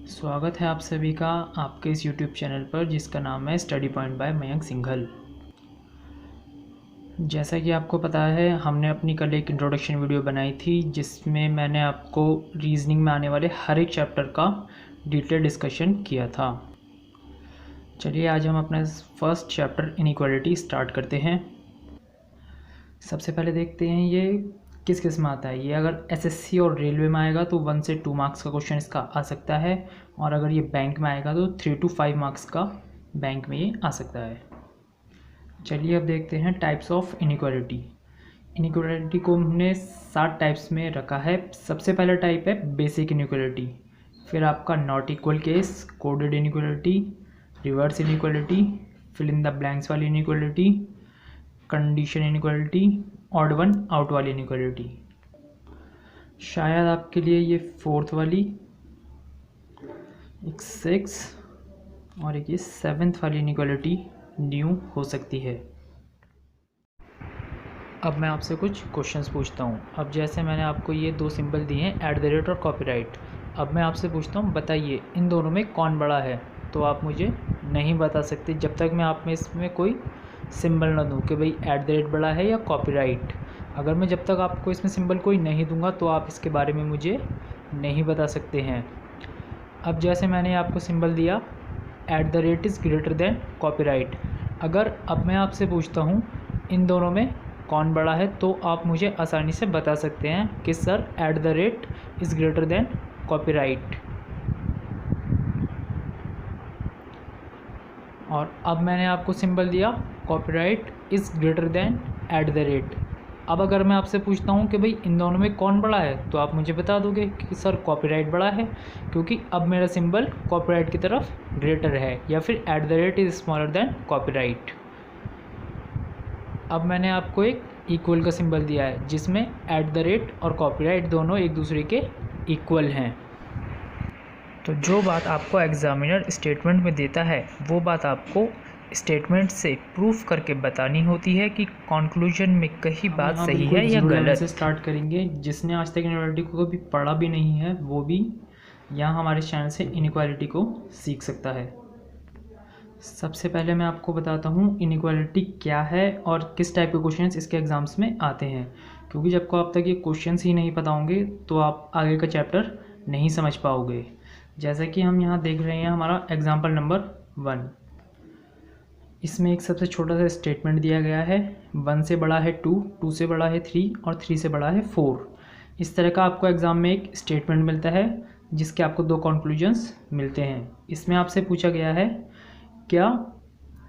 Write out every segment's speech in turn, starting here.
स्वागत है आप सभी का आपके इस YouTube चैनल पर जिसका नाम है study point by Mayank Singhal. जैसा कि आपको पता है हमने अपनी कल एक इंट्रोडक्शन वीडियो बनाई थी जिसमें मैंने आपको रीजनिंग में आने वाले हर एक चैप्टर का डिटेल डिस्कशन किया था। चलिए आज हम अपना फर्स्ट चैप्टर इनइक्वालिटी स्टार्ट करते हैं। सबसे पहले देखते हैं ये किस किस में आता है। ये अगर एसएससी और रेलवे में आएगा तो 1 से 2 मार्क्स का क्वेश्चन इसका आ सकता है, और अगर ये बैंक में आएगा तो 3 to 5 मार्क्स का बैंक में ये आ सकता है। चलिए अब देखते हैं टाइप्स ऑफ इनइक्वालिटी। इनइक्वालिटी को हमने 7 टाइप्स में रखा है। सबसे पहला टाइप है बेसिक इनइक्वालिटी, फिर आपका not equal case, coded inequality, reverse inequality, fill in the blanks वाली inequality, condition inequality, odd one out वाली इनइक्वालिटी। शायद आपके लिए ये 4th वाली, एक 6th और एक ये 7th वाली इनइक्वालिटी न्यू हो सकती है। अब मैं आपसे कुछ क्वेश्चंस पूछता हूँ। अब जैसे मैंने आपको ये 2 सिंबल दिए हैं @ और कॉपीराइट। अब मैं आपसे पूछता हूँ बताइए इन दोनों में कौन बड़ा है, तो आप मुझे नहीं बता सकते जब तक मैं आप में इसमें कोई सिंबल ना दूँ कि भाई @ बड़ा है या कॉपीराइट। अगर मैं जब तक आपको इसमें सिंबल कोई नहीं दूंगा तो आप इसके बारे में मुझे नहीं बता सकते हैं। अब जैसे मैंने आपको सिंबल दिया @ इज़ ग्रेटर देन कॉपीराइट। अगर अब मैं आपसे पूछता हूँ इन दोनों में कौन बड़ा है, तो आप मुझे आसानी से बता सकते हैं कि sir @ is greater than copyright. और अब मैंने आपको सिंबल दिया कॉपीराइट इज़ ग्रेटर देन @। अब अगर मैं आपसे पूछता हूँ कि भाई इन दोनों में कौन बड़ा है, तो आप मुझे बता दोगे कि सर कॉपीराइट बड़ा है, क्योंकि अब मेरा सिंबल कॉपीराइट की तरफ ग्रेटर है, या फिर @ इज़ स्मॉलर देन कॉपीराइट। अब मैंने आपको एक इक्वल का सिंबल दिया है जिसमें @ और कॉपीराइट दोनों एक दूसरे के इक्वल हैं। तो जो बात आपको एग्जामिनर स्टेटमेंट में देता है वो बात आपको स्टेटमेंट से प्रूफ करके बतानी होती है कि कंक्लूजन में कहीं बात सही है या गलत। से स्टार्ट करेंगे। जिसने आज तक इनइक्वालिटी को कभी पढ़ा भी नहीं है वो भी यहाँ हमारे चैनल से इनइक्वालिटी को सीख सकता है। सबसे पहले मैं आपको बताता हूँ इनइक्वालिटी क्या है और किस टाइप के क्वेश्चंस इसके एग्ज़ाम्स में आते हैं, क्योंकि जब को आप तक ये क्वेश्चंस ही नहीं पता होंगे तो आप आगे का चैप्टर नहीं समझ पाओगे। जैसा कि हम यहाँ देख रहे हैं हमारा एग्जाम्पल नंबर 1। इसमें एक सबसे छोटा सा स्टेटमेंट दिया गया है, 1 से बड़ा है 2, 2 से बड़ा है 3 और 3 से बड़ा है 4। इस तरह का आपको एग्ज़ाम में एक स्टेटमेंट मिलता है जिसके आपको 2 कंक्लूजन्स मिलते हैं। इसमें आपसे पूछा गया है क्या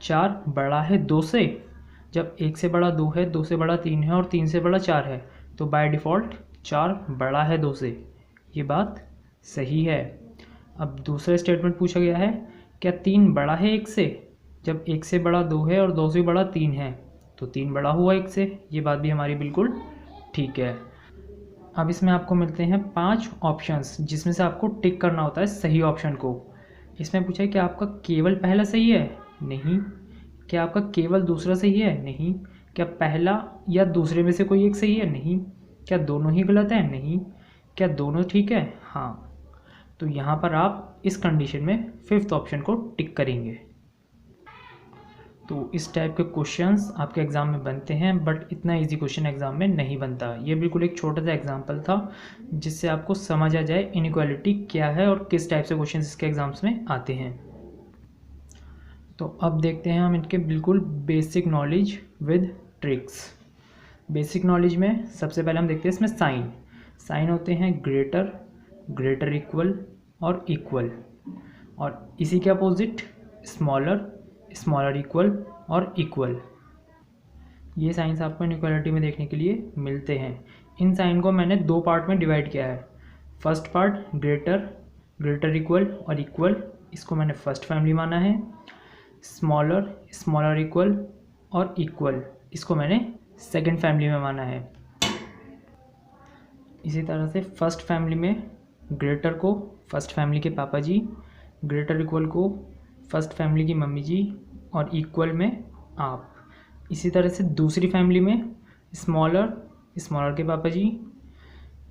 4 बड़ा है 2 से। जब 1 से बड़ा 2 है, 2 से बड़ा 3 है और 3 से बड़ा 4 है, तो बाय डिफ़ॉल्ट 4 बड़ा है 2 से। ये बात सही है। अब दूसरा स्टेटमेंट पूछा गया है क्या 3 बड़ा है 1 से। जब 1 से बड़ा 2 है और 2 से बड़ा 3 है, तो 3 बड़ा हुआ 1 से। ये बात भी हमारी बिल्कुल ठीक है। अब इसमें आपको मिलते हैं 5 ऑप्शंस जिसमें से आपको टिक करना होता है सही ऑप्शन को। इसमें पूछा है कि आपका केवल पहला सही है, नहीं। क्या आपका केवल दूसरा सही है, नहीं। क्या पहला या दूसरे में से कोई एक सही है, नहीं। क्या दोनों ही गलत है, नहीं। क्या दोनों ठीक है, हाँ। तो यहाँ पर आप इस कंडीशन में 5th ऑप्शन को टिक करेंगे। तो इस टाइप के क्वेश्चंस आपके एग्ज़ाम में बनते हैं, बट इतना इजी क्वेश्चन एग्ज़ाम में नहीं बनता। ये बिल्कुल एक छोटा सा एग्जांपल था जिससे आपको समझ आ जाए इनइक्वालिटी क्या है और किस टाइप से क्वेश्चंस इसके एग्ज़ाम्स में आते हैं। तो अब देखते हैं हम इनके बिल्कुल basic knowledge with tricks. Basic knowledge में सबसे पहले हम देखते हैं इसमें साइन होते हैं ग्रेटर, ग्रेटर इक्वल और इक्वल, और इसी के अपोजिट स्मॉलर, स्मॉलर इक्वल और इक्वल। ये साइंस आपको इनइक्वालिटी में देखने के लिए मिलते हैं। इन साइन को मैंने 2 पार्ट में डिवाइड किया है। First part greater, greater equal और इक्वल, इसको मैंने फर्स्ट फैमिली माना है। स्मॉलर, स्मॉलर इक्वल और इक्वल, इसको मैंने सेकंड फैमिली में माना है। इसी तरह से फर्स्ट फैमिली में ग्रेटर को फर्स्ट फैमिली के पापा जी, ग्रेटर इक्वल को फर्स्ट फैमिली की मम्मी जी और इक्वल में आप। इसी तरह से दूसरी फैमिली में स्मॉलर, स्मॉलर के पापा जी,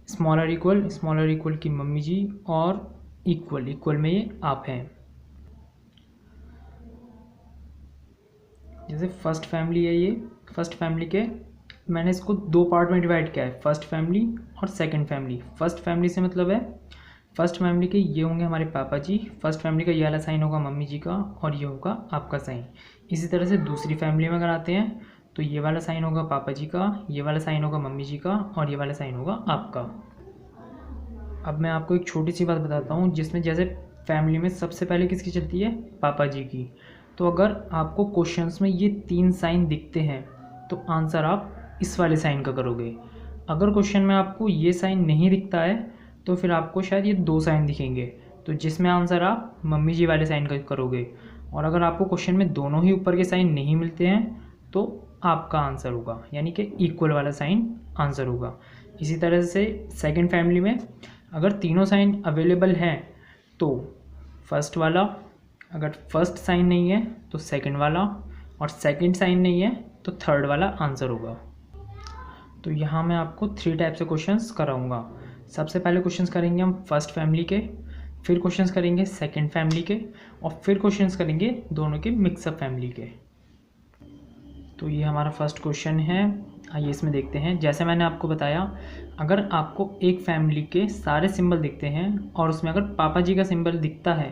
स्मॉलर इक्वल की मम्मी जी और इक्वल, इक्वल में ये आप हैं। जैसे फर्स्ट फैमिली है, ये फर्स्ट फैमिली के मैंने इसको दो पार्ट में डिवाइड किया है, फर्स्ट फैमिली और सेकंड फैमिली। फर्स्ट फैमिली से मतलब है फर्स्ट फैमिली के ये होंगे हमारे पापा जी, फर्स्ट फैमिली का ये वाला साइन होगा मम्मी जी का और ये होगा आपका साइन। इसी तरह से दूसरी फैमिली में अगर आते हैं तो ये वाला साइन होगा पापा जी का, ये वाला साइन होगा मम्मी जी का और ये वाला साइन होगा आपका। अब मैं आपको एक छोटी सी बात बताता हूँ, जिसमें जैसे फैमिली में सबसे पहले किसकी चलती है, पापा जी की। तो अगर आपको क्वेश्चंस में ये तीन साइन दिखते हैं तो आंसर आप इस वाले साइन का करोगे। अगर क्वेश्चन में आपको ये साइन नहीं दिखता है तो फिर आपको शायद ये दो साइन दिखेंगे, तो जिसमें आंसर आप मम्मी जी वाले साइन का करोगे। और अगर आपको क्वेश्चन में दोनों ही ऊपर के साइन नहीं मिलते हैं तो आपका आंसर होगा, यानी कि इक्वल वाला साइन आंसर होगा। इसी तरह से सेकंड फैमिली में अगर तीनों साइन अवेलेबल हैं तो फर्स्ट वाला, अगर फर्स्ट साइन नहीं है तो सेकंड वाला, और सेकंड साइन नहीं है तो थर्ड वाला आंसर होगा। तो यहाँ मैं आपको 3 टाइप से क्वेश्चंस कराऊंगा। सबसे पहले क्वेश्चंस करेंगे हम फर्स्ट फैमिली के, फिर क्वेश्चंस करेंगे सेकंड फैमिली के, और फिर क्वेश्चंस करेंगे दोनों के मिक्सअप फैमिली के। तो ये हमारा फर्स्ट क्वेश्चन है, आइए इसमें देखते हैं। जैसे मैंने आपको बताया, अगर आपको एक फैमिली के सारे सिंबल दिखते हैं और उसमें अगर पापा जी का सिंबल दिखता है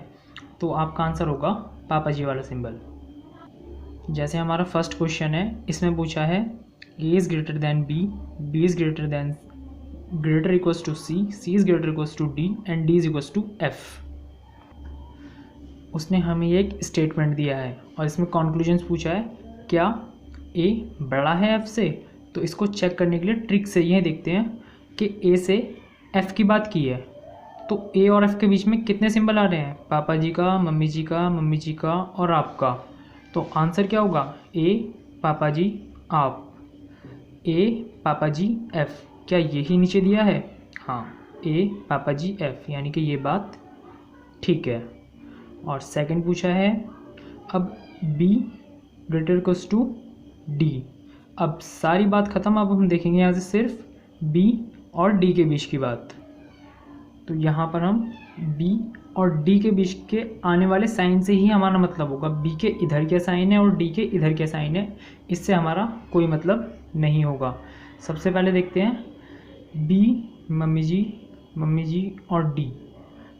तो आपका आंसर होगा पापा जी वाला सिंबल। जैसे हमारा फर्स्ट क्वेश्चन है, इसमें पूछा है A is greater than B is greater equals to C is greater equals to D and D is equals to F. उसने हमें एक स्टेटमेंट दिया है और इसमें कॉन्क्लूजन्स पूछा है, क्या ए बड़ा है एफ से। तो इसको चेक करने के लिए ट्रिक से ये देखते हैं कि ए से एफ की बात की है तो ए और एफ के बीच में कितने सिंबल आ रहे हैं, पापा जी का, मम्मी जी का और आपका। तो आंसर क्या होगा, ए पापा जी आप, ए पापा जी एफ। क्या यही नीचे दिया है, हाँ ए पापा जी एफ, यानी कि ये बात ठीक है। और सेकंड पूछा है, अब B greater equals to D. अब सारी बात ख़त्म, अब हम देखेंगे यहाँ से सिर्फ बी और डी के बीच की बात। तो यहाँ पर हम बी और डी के बीच के आने वाले साइन से ही हमारा मतलब होगा। बी के इधर क्या साइन है और डी के इधर क्या साइन है, इससे हमारा कोई मतलब नहीं होगा। सबसे पहले देखते हैं बी मम्मी जी और डी।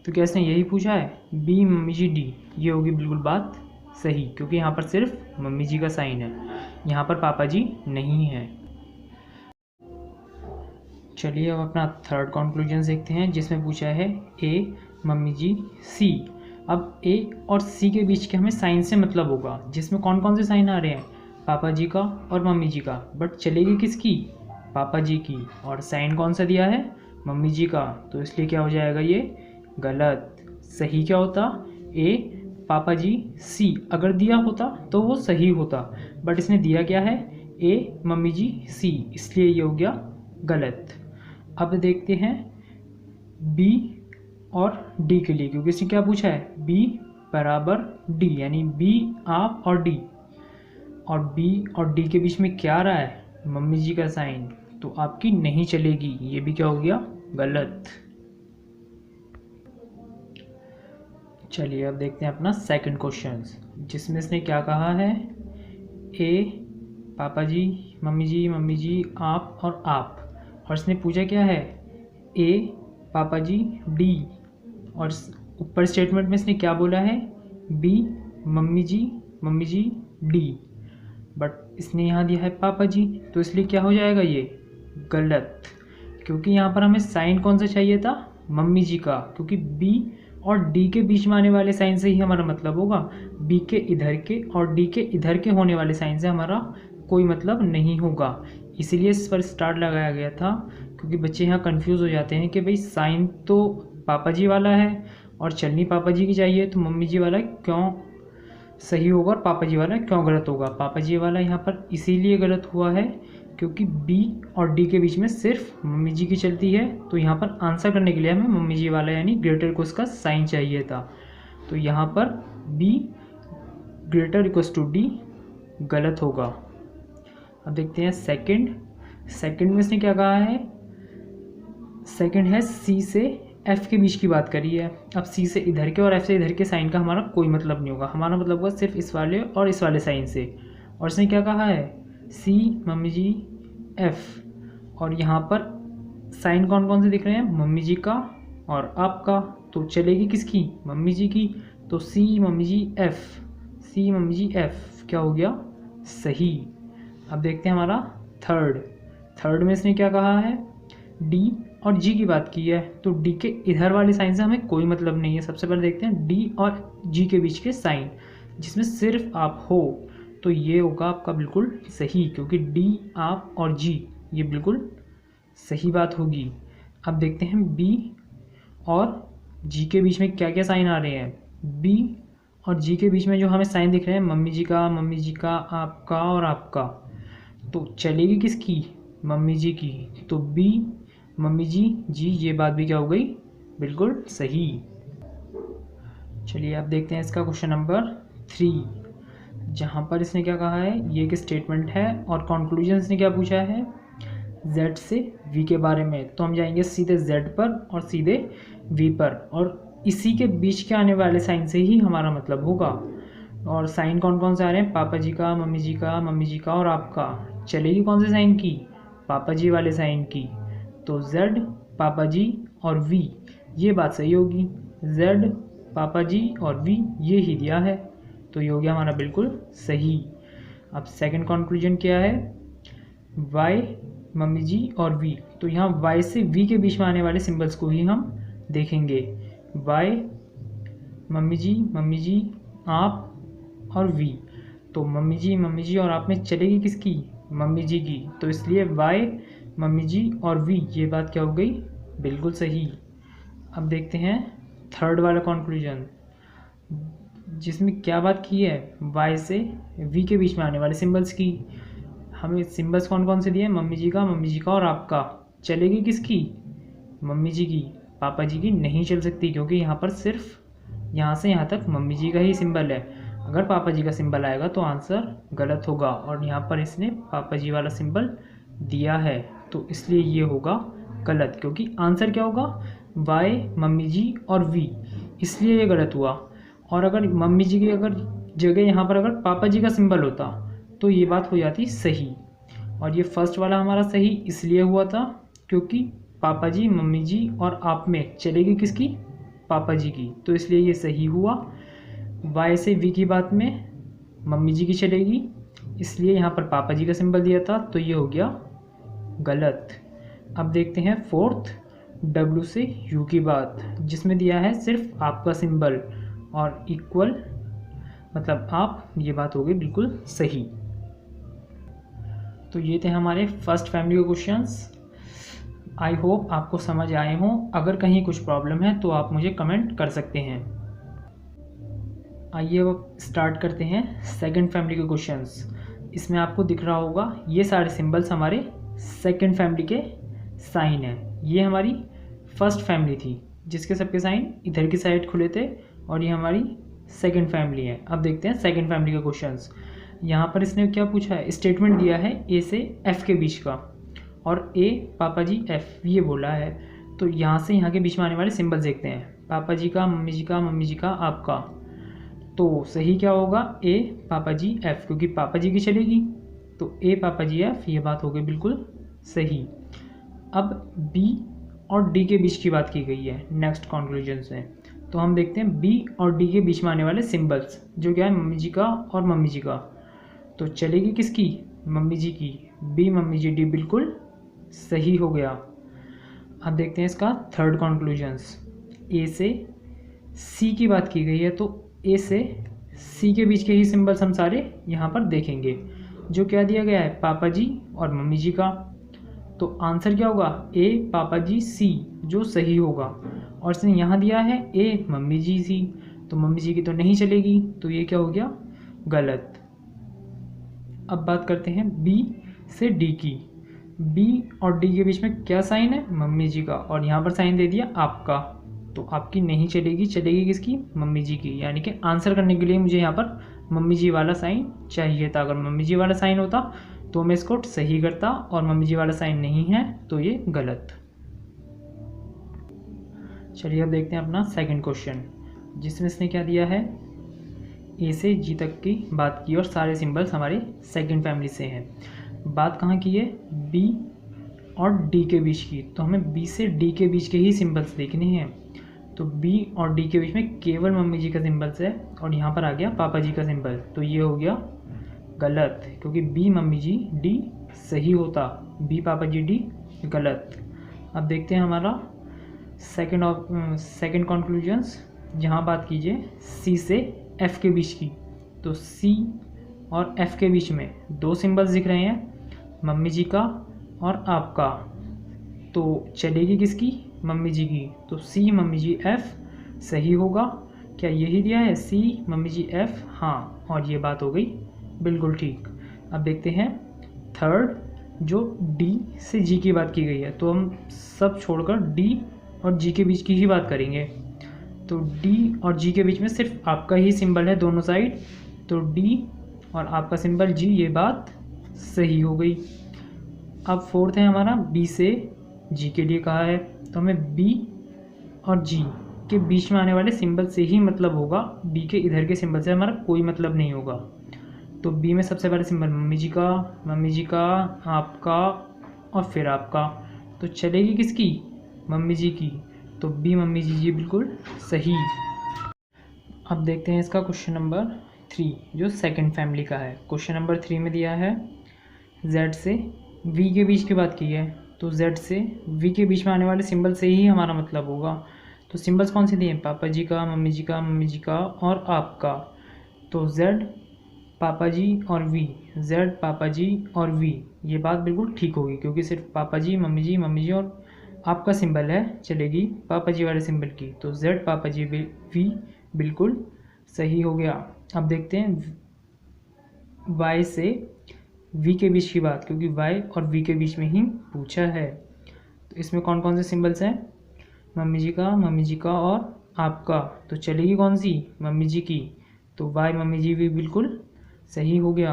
तो क्या इसने यही पूछा है, बी मम्मी जी डी, ये होगी बिल्कुल बात सही, क्योंकि यहाँ पर सिर्फ मम्मी जी का साइन है, यहाँ पर पापा जी नहीं है। चलिए अब अपना थर्ड कॉन्क्लूजन देखते हैं, जिसमें पूछा है ए मम्मी जी सी। अब ए और सी के बीच के हमें साइन से मतलब होगा, जिसमें कौन कौन से साइन आ रहे हैं, पापा जी का और मम्मी जी का, बट चलेगी किसकी, पापा जी की। और साइन कौन सा दिया है, मम्मी जी का, तो इसलिए क्या हो जाएगा ये गलत। सही क्या होता, ए पापा जी सी, अगर दिया होता तो वो सही होता, बट इसने दिया क्या है, ए मम्मी जी सी, इसलिए ये हो गया गलत। अब देखते हैं बी और डी के लिए, क्योंकि इसने क्या पूछा है, बी बराबर डी, यानी बी आप और डी, और बी और डी के बीच में क्या आ रहा है, मम्मी जी का साइन, तो आपकी नहीं चलेगी, ये भी क्या हो गया गलत। चलिए अब देखते हैं अपना सेकंड क्वेश्चन, जिसमें इसने क्या कहा है, ए पापा जी मम्मी जी आप और आप, और इसने पूछा क्या है, ए पापा जी डी, और ऊपर स्टेटमेंट में इसने क्या बोला है, बी मम्मी जी डी, बट इसने यहाँ दिया है पापा जी, तो इसलिए क्या हो जाएगा ये गलत, क्योंकि यहाँ पर हमें साइन कौन सा चाहिए था, मम्मी जी का, क्योंकि बी और डी के बीच में आने वाले साइन से ही हमारा मतलब होगा। बी के इधर के और डी के इधर के होने वाले साइन से हमारा कोई मतलब नहीं होगा, इसीलिए इस पर स्टार लगाया गया था, क्योंकि बच्चे यहाँ कंफ्यूज हो जाते हैं कि भाई साइन तो पापा जी वाला है और चलनी पापा जी की चाहिए, तो मम्मी जी वाला क्यों सही होगा और पापा जी वाला क्यों गलत होगा। पापा जी वाला यहाँ पर इसीलिए गलत हुआ है क्योंकि बी और डी के बीच में सिर्फ मम्मी जी की चलती है, तो यहाँ पर आंसर करने के लिए हमें मम्मी जी वाला यानी ग्रेटर को उसका साइन चाहिए था, तो यहाँ पर B greater equals to D गलत होगा। अब देखते हैं सेकंड में इसने क्या कहा है, सेकंड है सी से F के बीच की बात करी है। अब C से इधर के और F से इधर के साइन का हमारा कोई मतलब नहीं होगा, हमारा मतलब होगा सिर्फ इस वाले और इस वाले साइन से। और इसने क्या कहा है, C मम्मी जी F, और यहाँ पर साइन कौन कौन से दिख रहे हैं, मम्मी जी का और आपका, तो चलेगी किसकी, मम्मी जी की। तो C मम्मी जी F, C मम्मी जी F क्या हो गया, सही। अब देखते हैं हमारा थर्ड में इसने क्या कहा है, D और G की बात की है। तो D के इधर वाले साइन से हमें कोई मतलब नहीं है। सबसे पहले देखते हैं D और G के बीच के साइन, जिसमें सिर्फ आप हो, तो ये होगा आपका बिल्कुल सही, क्योंकि D आप और G ये बिल्कुल सही बात होगी। अब देखते हैं B और G के बीच में क्या क्या साइन आ रहे हैं। B और G के बीच में जो हमें साइन दिख रहे हैं, मम्मी जी का, आपका और आपका, तो चलेगी किसकी, मम्मी जी की। तो B मम्मी जी जी, ये बात भी क्या हो गई, बिल्कुल सही। चलिए अब देखते हैं इसका क्वेश्चन नंबर 3, जहाँ पर इसने क्या कहा है, ये एक स्टेटमेंट है और कंक्लूजन इसने क्या पूछा है, Z से V के बारे में। तो हम जाएंगे सीधे Z पर और सीधे V पर, और इसी के बीच के आने वाले साइन से ही हमारा मतलब होगा। और साइन कौन कौन से आ रहे हैं, पापा जी का, मम्मी जी का और आपका। चलेगी कौन से साइन की, पापा जी वाले साइन की। तो Z पापा जी और V, ये बात सही होगी। Z पापा जी और V ये ही दिया है, तो ये हो गया हमारा बिल्कुल सही। अब सेकंड कंक्लूजन क्या है, Y मम्मी जी और V, तो यहाँ Y से V के बीच में आने वाले सिंबल्स को ही हम देखेंगे। Y मम्मी जी आप और V, तो मम्मी जी और आप में चलेगी किसकी, मम्मी जी की। तो इसलिए Y मम्मी जी और V ये बात क्या हो गई, बिल्कुल सही। अब देखते हैं थर्ड वाला कंक्लूजन, जिसमें क्या बात की है, Y से V के बीच में आने वाले सिंबल्स की। हमें सिंबल्स कौन कौन से दिए, मम्मी जी का और आपका। चलेगी किसकी, मम्मी जी की, पापा जी की नहीं चल सकती, क्योंकि यहाँ पर सिर्फ यहाँ से यहाँ तक मम्मी जी का ही सिंबल है। अगर पापा जी का सिंबल आएगा तो आंसर गलत होगा, और यहाँ पर इसने पापा जी वाला सिंबल दिया है, तो इसलिए ये होगा गलत, क्योंकि आंसर क्या होगा, Y मम्मी जी और V, इसलिए ये गलत हुआ। और अगर मम्मी जी की अगर जगह यहाँ पर अगर पापा जी का सिंबल होता तो ये बात हो जाती सही। और ये फर्स्ट वाला हमारा सही इसलिए हुआ था क्योंकि पापा जी मम्मी जी और आप में चलेगी किसकी, पापा जी की, तो इसलिए ये सही हुआ। Y से V की बात में मम्मी जी की चलेगी, इसलिए यहाँ पर पापा जी का सिंबल दिया था, तो ये हो गया गलत। अब देखते हैं फोर्थ, W से U की बात, जिसमें दिया है सिर्फ आपका सिंबल और इक्वल, मतलब आप, ये बात हो गई बिल्कुल सही। तो ये थे हमारे फर्स्ट फैमिली के क्वेश्चंस। आई होप आपको समझ आए हों। अगर कहीं कुछ प्रॉब्लम है तो आप मुझे कमेंट कर सकते हैं। आइए अब स्टार्ट करते हैं सेकंड फैमिली के क्वेश्चंस। इसमें आपको दिख रहा होगा ये सारे सिंबल्स हमारे सेकंड फैमिली के साइन हैं। ये हमारी फर्स्ट फैमिली थी जिसके सबके साइन इधर की साइड खुले थे, और ये हमारी सेकंड फैमिली है। अब देखते हैं सेकंड फैमिली के क्वेश्चंस। यहाँ पर इसने क्या पूछा है, स्टेटमेंट दिया है ए से एफ के बीच का, और ए पापा जी एफ ये बोला है। तो यहाँ से यहाँ के बीच में आने वाले सिंबल्स देखते हैं, पापा जी का, मम्मी जी का, आपका। तो सही क्या होगा, ए पापा जी एफ, क्योंकि पापा जी की चलेगी, तो ए पापा जी एफ ये बात हो गई बिल्कुल सही। अब बी और डी के बीच की बात की गई है नेक्स्ट कंक्लूजन से। तो हम देखते हैं बी और डी के बीच में आने वाले सिंबल्स, जो क्या है मम्मी जी का और मम्मी जी का। तो चलेगी किसकी, मम्मी जी की, बी मम्मी जी, डी बिल्कुल सही हो गया। अब देखते हैं इसका थर्ड कंक्लूजन्स। ए से सी की बात की गई है, तो ए से सी के बीच के ही सिंबल्स हम सारे यहाँ पर देखेंगे, जो क्या दिया गया है, पापा जी और मम्मी जी का। तो आंसर क्या होगा, ए पापा जी सी, जो सही होगा। और इसने यहाँ दिया है ए मम्मी जी सी, तो मम्मी जी की तो नहीं चलेगी, तो ये क्या हो गया, गलत। अब बात करते हैं बी से डी की। बी और डी के बीच में क्या साइन है, मम्मी जी का, और यहाँ पर साइन दे दिया आपका, तो आपकी नहीं चलेगी, चलेगी किसकी, मम्मी जी की। यानी कि आंसर करने के लिए मुझे यहाँ पर मम्मी जी वाला साइन चाहिए था। अगर मम्मी जी वाला साइन होता तो मैं इसको सही करता, और मम्मी जी वाला साइन नहीं है तो ये गलत। चलिए अब देखते हैं अपना सेकंड क्वेश्चन, जिसमें इसने क्या दिया है, ए से जी तक की बात की और सारे सिंबल्स हमारे सेकंड फैमिली से हैं। बात कहाँ की है, बी और डी के बीच की, तो हमें बी से डी के बीच के ही सिंबल्स देखने हैं। तो बी और डी के बीच में केवल मम्मी जी का सिंबल्स है और यहाँ पर आ गया पापा जी का सिंबल, तो ये हो गया गलत, क्योंकि बी मम्मी जी डी सही होता, बी पापा जी डी गलत। अब देखते हैं हमारा सेकंड कंक्लूजन्स, जहाँ बात कीजिए सी से एफ के बीच की, तो सी और एफ के बीच में दो सिंबल्स दिख रहे हैं, मम्मी जी का और आपका, तो चलेगी किसकी, मम्मी जी की, तो सी मम्मी जी एफ सही होगा। क्या यही दिया है, सी मम्मी जी एफ, हाँ, और ये बात हो गई बिल्कुल ठीक। अब देखते हैं थर्ड, जो डी से जी की बात की गई है, तो हम सब छोड़कर डी और जी के बीच की ही बात करेंगे। तो डी और जी के बीच में सिर्फ आपका ही सिंबल है दोनों साइड, तो डी और आपका सिंबल जी, ये बात सही हो गई। अब फोर्थ है हमारा बी से जी के लिए कहा है, तो हमें बी और जी के बीच में आने वाले सिंबल से ही मतलब होगा, बी के इधर के सिंबल से हमारा कोई मतलब नहीं होगा। तो बी में सबसे पहले सिंबल मम्मी जी का, आपका और फिर आपका, तो चलेगी किसकी, मम्मी जी की, तो बी मम्मी जी बिल्कुल सही। अब देखते हैं इसका क्वेश्चन नंबर 3, जो सेकंड फैमिली का है। क्वेश्चन नंबर 3 में दिया है जेड से वी के बीच की बात की है, तो जेड से वी के बीच में आने वाले सिंबल से ही हमारा मतलब होगा। तो सिंबल्स कौन से दिए हैं, पापा जी का, मम्मी जी का और आपका, तो जेड पापा जी और वी, जेड पापा जी और वी, ये बात बिल्कुल ठीक होगी, क्योंकि सिर्फ पापा जी मम्मी जी और आपका सिंबल है, चलेगी पापा जी वाले सिंबल की, तो जेड पापा जी वी बिल्कुल सही हो गया। अब देखते हैं वाई से वी के बीच की बात, क्योंकि वाई और वी के बीच में ही पूछा है। तो इसमें कौन कौन से सिंबल्स हैं, मम्मी जी का और आपका, तो चलेगी कौन सी, मम्मी जी की, तो वाई मम्मी जी भी बिल्कुल सही हो गया।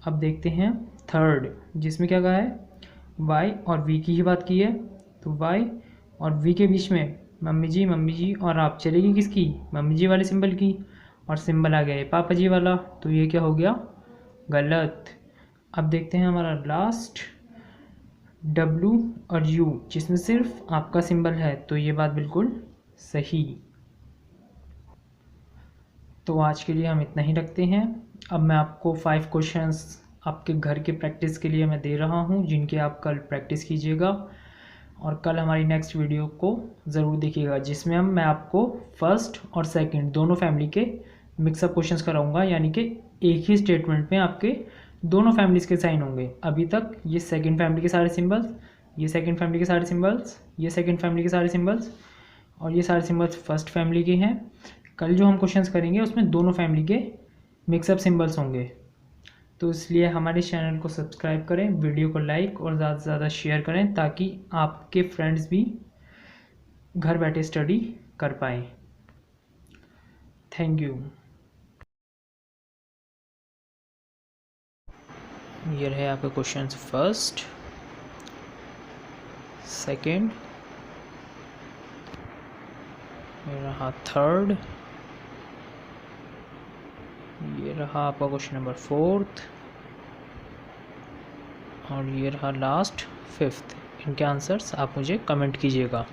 अब देखते हैं थर्ड, जिसमें क्या कहा है, वाई और वी की ही बात की है, तो वाई और वी के बीच में मम्मी जी और आप, चलेगी किसकी, मम्मी जी वाले सिंबल की, और सिंबल आ गया है पापा जी वाला, तो ये क्या हो गया, गलत। अब देखते हैं हमारा लास्ट W और U, जिसमें सिर्फ आपका सिंबल है, तो ये बात बिल्कुल सही। तो आज के लिए हम इतना ही रखते हैं। अब मैं आपको 5 क्वेश्चंस आपके घर के प्रैक्टिस के लिए मैं दे रहा हूं, जिनके आप कल प्रैक्टिस कीजिएगा, और कल हमारी नेक्स्ट वीडियो को ज़रूर देखिएगा, जिसमें मैं आपको फर्स्ट और सेकंड दोनों फैमिली के मिक्सअप क्वेश्चंस कराऊंगा, यानी कि एक ही स्टेटमेंट में आपके दोनों फैमिलीज़ के साइन होंगे। अभी तक ये सेकंड फैमिली के सारे सिंबल्स, ये सेकंड फैमिली के सारे सिंबल्स, ये सेकंड फैमिली के सारे सिंबल्स, और ये सारे सिंबल्स फर्स्ट फैमिली के हैं। कल जो हम क्वेश्चंस करेंगे उसमें दोनों फैमिली के मिक्सअप सिंबल्स होंगे। तो इसलिए हमारे चैनल को सब्सक्राइब करें, वीडियो को लाइक और ज़्यादा से ज़्यादा शेयर करें, ताकि आपके फ्रेंड्स भी घर बैठे स्टडी कर पाएँ। Thank you. ये रहे आपके क्वेश्चंस फर्स्ट, सेकंड, ये रहा थर्ड, ये रहा आपका क्वेश्चन नंबर 4th, और ये रहा लास्ट 5th। इनके आंसर्स आप मुझे कमेंट कीजिएगा।